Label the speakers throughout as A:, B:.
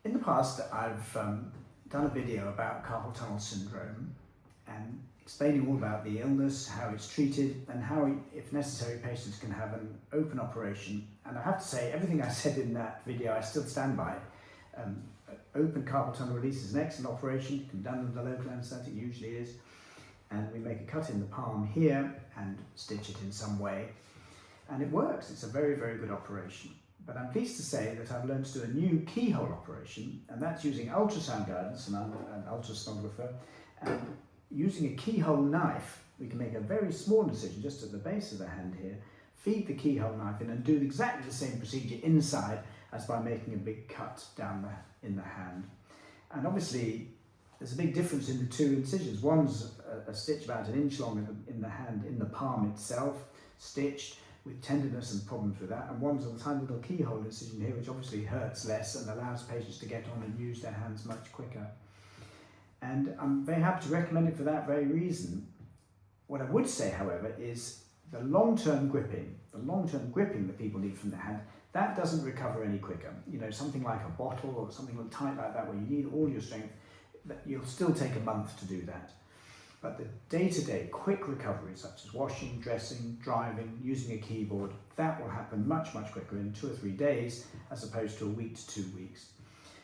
A: In the past, I've done a video about carpal tunnel syndrome and explaining all about the illness, how it's treated, and how, if necessary, patients can have an open operation. And I have to say, everything I said in that video, I still stand by. Open carpal tunnel release is an excellent operation. It can be done under local anaesthetic, usually is. And we make a cut in the palm here and stitch it in some way. And it works. It's a very, very good operation. But I'm pleased to say that I've learned to do a new keyhole operation, and that's using ultrasound guidance and an ultrasonographer. And using a keyhole knife, we can make a very small incision just at the base of the hand here, feed the keyhole knife in and do exactly the same procedure inside as by making a big cut down in the hand. And obviously, there's a big difference in the two incisions. One's a stitch about 1 inch long in the hand, in the palm itself, stitched, with tenderness and problems with that, and one's a tiny little keyhole incision here, which obviously hurts less and allows patients to get on and use their hands much quicker. And I'm very happy to recommend it for that very reason. What I would say, however, is the long-term gripping that people need from the hand, that doesn't recover any quicker. You know, something like a bottle or something tight like that where you need all your strength, you'll still take a month to do that. But the day-to-day quick recovery, such as washing, dressing, driving, using a keyboard, that will happen much, much quicker in 2 or 3 days as opposed to a week to 2 weeks.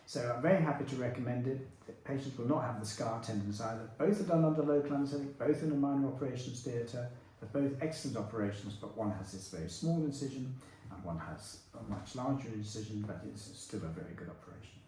A: So I'm very happy to recommend it. The patients will not have the scar tenderness either. Both are done under local anaesthetic, both in a minor operations theatre. They're both excellent operations, but one has this very small incision and one has a much larger incision, but it's still a very good operation.